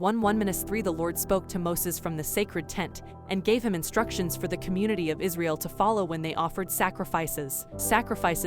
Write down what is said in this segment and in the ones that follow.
1:1-3 The Lord spoke to Moses from the sacred tent and gave him instructions for the community of Israel to follow when they offered sacrifices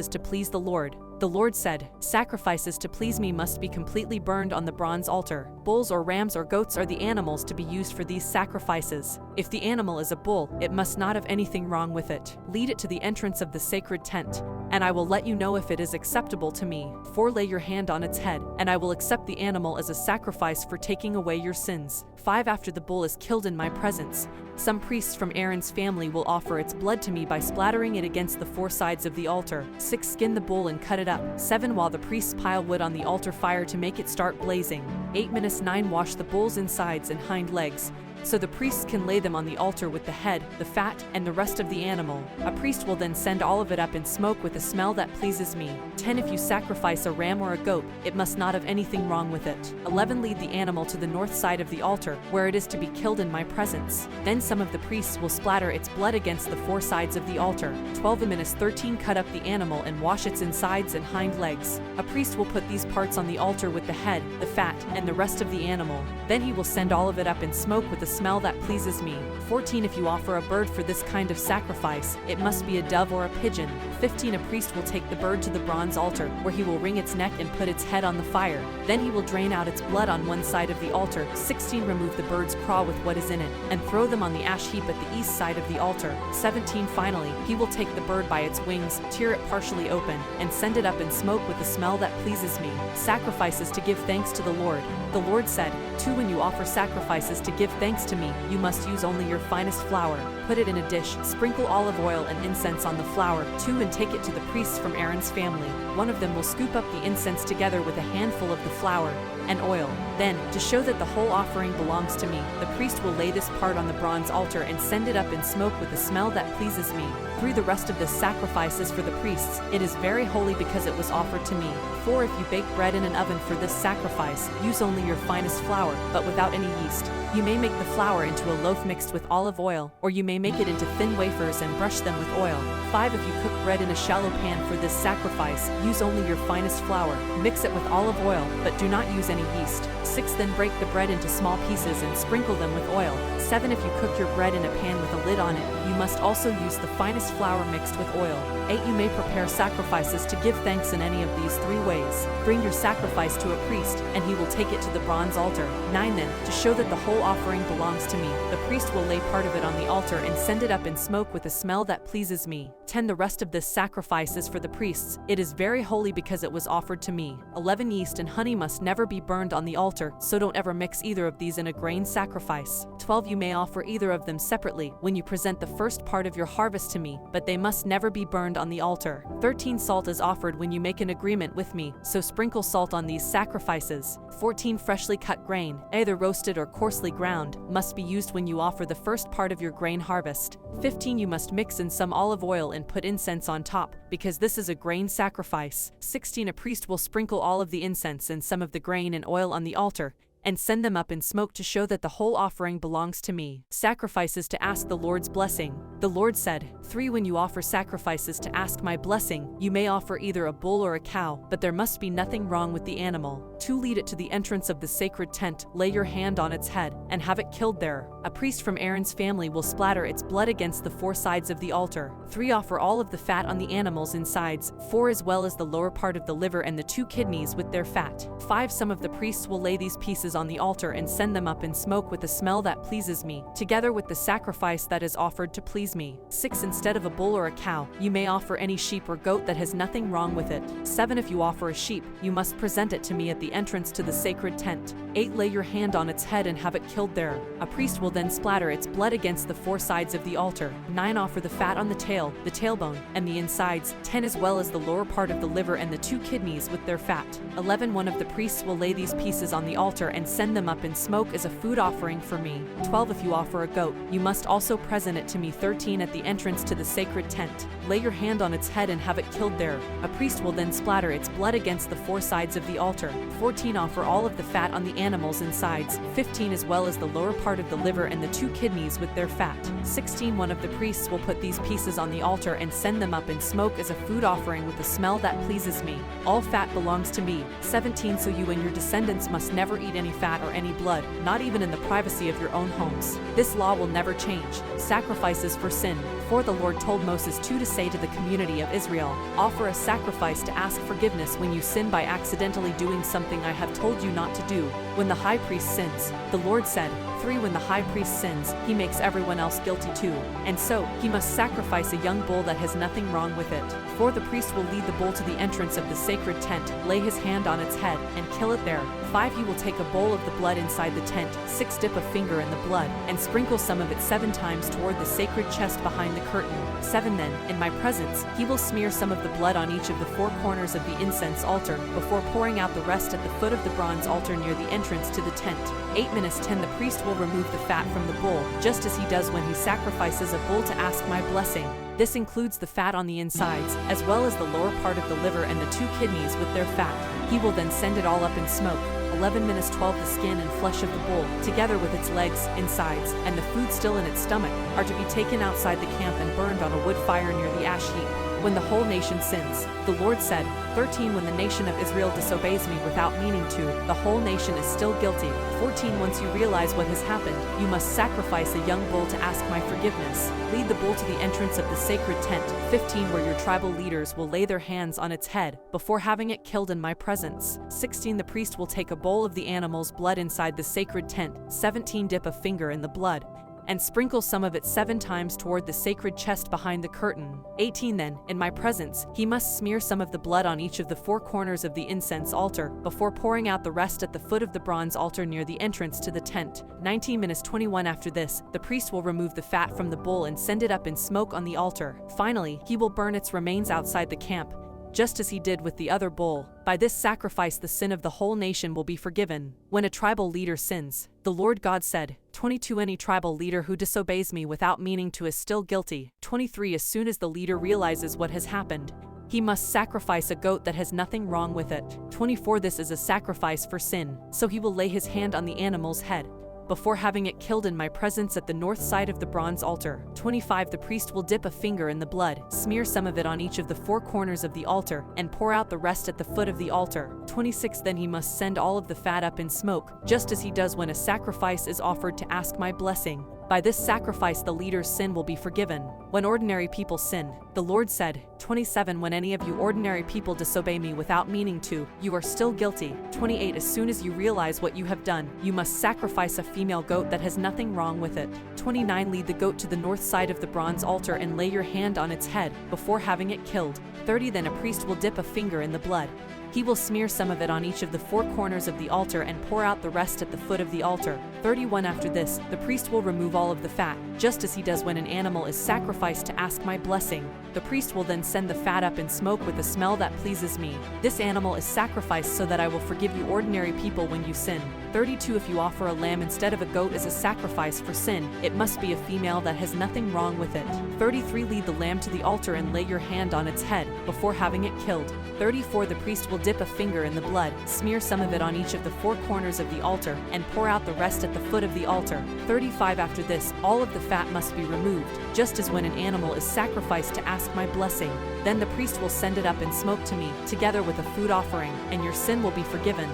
to please the Lord. The Lord said, "Sacrifices to please me must be completely burned on the bronze altar. Bulls or rams or goats are the animals to be used for these sacrifices. If the animal is a bull, it must not have anything wrong with it. Lead it to the entrance of the sacred tent, and I will let you know if it is acceptable to me. 4 Lay your hand on its head, and I will accept the animal as a sacrifice for taking away your sins. 5 After the bull is killed in my presence, some priests from Aaron's family will offer its blood to me by splattering it against the 4 sides of the altar. 6 Skin the bull and cut it up. 7 While the priests pile wood on the altar fire to make it start blazing. 8-9 Wash the bull's insides and hind legs, so the priests can lay them on the altar with the head, the fat, and the rest of the animal. A priest will then send all of it up in smoke with a smell that pleases me. 10 If you sacrifice a ram or a goat, it must not have anything wrong with it. 11 Lead the animal to the north side of the altar, where it is to be killed in my presence. Then some of the priests will splatter its blood against the 4 sides of the altar. 12-13 Cut up the animal and wash its insides and hind legs. A priest will put these parts on the altar with the head, the fat, and the rest of the animal. Then he will send all of it up in smoke with a smell that pleases me. 14 If you offer a bird for this kind of sacrifice, it must be a dove or a pigeon. 15 A priest will take the bird to the bronze altar, where he will wring its neck and put its head on the fire. Then he will drain out its blood on one side of the altar. 16 Remove the bird's craw with what is in it, and throw them on the ash heap at the east side of the altar. 17 Finally, he will take the bird by its wings, tear it partially open, and send it up in smoke with a smell that pleases me. Sacrifices to give thanks to the Lord. The Lord said, 2 When you offer sacrifices to give thanks to me, you must use only your finest flour. Put it in a dish, sprinkle olive oil and incense on the flour. 2 And take it to the priests from Aaron's family. One of them will scoop up the incense together with a handful of the flour and oil. Then, to show that the whole offering belongs to me, the priest will lay this part on the bronze altar and send it up in smoke with a smell that pleases me. 3 The rest of this sacrifice is for the priests. It is very holy because it was offered to me. 4 If you bake bread in an oven for this sacrifice, use only your finest flour, but without any yeast. You may make the flour into a loaf mixed with olive oil, or you may make it into thin wafers and brush them with oil. 5 If you cook bread in a shallow pan for this sacrifice, use only your finest flour. Mix it with olive oil, but do not use any yeast. 6 Then break the bread into small pieces and sprinkle them with oil. 7 If you cook your bread in a pan with a lid on it, you must also use the finest flour mixed with oil. 8 You may prepare sacrifices to give thanks in any of these 3 ways. Bring your sacrifice to a priest, and he will take it to the bronze altar. 9 Then, to show that the whole offering belongs to me, the priest will lay part of it on the altar and send it up in smoke with a smell that pleases me. 10 The rest of this sacrifice is for the priests. It is very holy because it was offered to me. 11 Yeast and honey must never be burned on the altar, so don't ever mix either of these in a grain sacrifice. 12 You may offer either of them separately when you present the first part of your harvest to me, but they must never be burned on the altar. 13 Salt is offered when you make an agreement with me, so sprinkle salt on these sacrifices. 14 Freshly cut grain, either roasted or coarsely ground, must be used when you offer the first part of your grain harvest. 15 You must mix in some olive oil and put incense on top, because this is a grain sacrifice. 16 A priest will sprinkle all of the incense and some of the grain and oil on the altar, and send them up in smoke to show that the whole offering belongs to me. Sacrifices to ask the Lord's blessing. The Lord said, 3 When you offer sacrifices to ask my blessing, you may offer either a bull or a cow, but there must be nothing wrong with the animal. 2 Lead it to the entrance of the sacred tent, lay your hand on its head, and have it killed there. A priest from Aaron's family will splatter its blood against the 4 sides of the altar. 3 Offer all of the fat on the animal's insides, 4 as well as the lower part of the liver and the 2 kidneys with their fat. 5 Some of the priests will lay these pieces on the altar and send them up in smoke with a smell that pleases me, together with the sacrifice that is offered to please me. 6 Instead of a bull or a cow, you may offer any sheep or goat that has nothing wrong with it. 7 If you offer a sheep, you must present it to me at the entrance to the sacred tent. 8 Lay your hand on its head and have it killed there. A priest will then splatter its blood against the 4 sides of the altar. 9 Offer the fat on the tail, the tailbone, and the insides. 10 As well as the lower part of the liver and the 2 kidneys with their fat. 11 One of the priests will lay these pieces on the altar and send them up in smoke as a food offering for me. 12 If you offer a goat, you must also present it to me. 13 At the entrance to the sacred tent, lay your hand on its head and have it killed there. A priest will then splatter its blood against the 4 sides of the altar. 14 Offer all of the fat on the animal's insides. 15 As well as the lower part of the liver liver and the 2 kidneys with their fat. 16 One of the priests will put these pieces on the altar and send them up in smoke as a food offering with a smell that pleases me. All fat belongs to me. 17 So you and your descendants must never eat any fat or any blood, not even in the privacy of your own homes. This law will never change. Sacrifices for sin. For the Lord told Moses to say to the community of Israel, offer a sacrifice to ask forgiveness when you sin by accidentally doing something I have told you not to do. When the high priest sins, the Lord said, 3 When the high priest sins, he makes everyone else guilty too, and so he must sacrifice a young bull that has nothing wrong with it. 4 The priest will lead the bull to the entrance of the sacred tent, lay his hand on its head, and kill it there. 5 He will take a bowl of the blood inside the tent. 6 Dip a finger in the blood, and sprinkle some of it 7 times toward the sacred chest behind the curtain. 7 Then, in my presence, he will smear some of the blood on each of the 4 corners of the incense altar, before pouring out the rest at the foot of the bronze altar near the entrance to the tent. 8-10 The priest will remove the fat from the bull, just as he does when he sacrifices a bull to ask my blessing. This includes the fat on the insides, as well as the lower part of the liver and the 2 kidneys with their fat. He will then send it all up in smoke. 11-12 The skin and flesh of the bull, together with its legs, insides, and the food still in its stomach, are to be taken outside the camp and burned on a wood fire near the ash heap. When the whole nation sins, the Lord said, 13 When the nation of Israel disobeys me without meaning to, the whole nation is still guilty. 14 Once you realize what has happened, you must sacrifice a young bull to ask my forgiveness. Lead the bull to the entrance of the sacred tent. 15 Where your tribal leaders will lay their hands on its head, before having it killed in my presence. 16 The priest will take a bowl of the animal's blood inside the sacred tent. 17 Dip a finger in the blood, and sprinkle some of it 7 times toward the sacred chest behind the curtain. 18 Then, in my presence, he must smear some of the blood on each of the 4 corners of the incense altar, before pouring out the rest at the foot of the bronze altar near the entrance to the tent. 19-21 After this, the priest will remove the fat from the bull and send it up in smoke on the altar. Finally, he will burn its remains outside the camp, just as he did with the other bull. By this sacrifice the sin of the whole nation will be forgiven. When a tribal leader sins, the Lord God said, 22 Any tribal leader who disobeys me without meaning to is still guilty. 23 As soon as the leader realizes what has happened, he must sacrifice a goat that has nothing wrong with it. 24 This is a sacrifice for sin, so he will lay his hand on the animal's head, before having it killed in my presence at the north side of the bronze altar. 25 The priest will dip a finger in the blood, smear some of it on each of the 4 corners of the altar, and pour out the rest at the foot of the altar. 26 Then he must send all of the fat up in smoke, just as he does when a sacrifice is offered to ask my blessing. By this sacrifice the leader's sin will be forgiven. When ordinary people sin, the Lord said, 27 When any of you ordinary people disobey me without meaning to, you are still guilty. 28 As soon as you realize what you have done, you must sacrifice a female goat that has nothing wrong with it. 29 Lead the goat to the north side of the bronze altar and lay your hand on its head, before having it killed. 30 Then a priest will dip a finger in the blood. He will smear some of it on each of the 4 corners of the altar and pour out the rest at the foot of the altar. 31 After this, the priest will remove all of the fat, just as he does when an animal is sacrificed to ask my blessing. The priest will then send the fat up in smoke with a smell that pleases me. This animal is sacrificed so that I will forgive you ordinary people when you sin. 32 If you offer a lamb instead of a goat as a sacrifice for sin, it must be a female that has nothing wrong with it. 33 Lead the lamb to the altar and lay your hand on its head, before having it killed. 34 The priest will dip a finger in the blood, smear some of it on each of the 4 corners of the altar, and pour out the rest at the foot of the altar. 35 After this, all of the fat must be removed, just as when an animal is sacrificed to ask my blessing. Then the priest will send it up in smoke to me, together with a food offering, and your sin will be forgiven.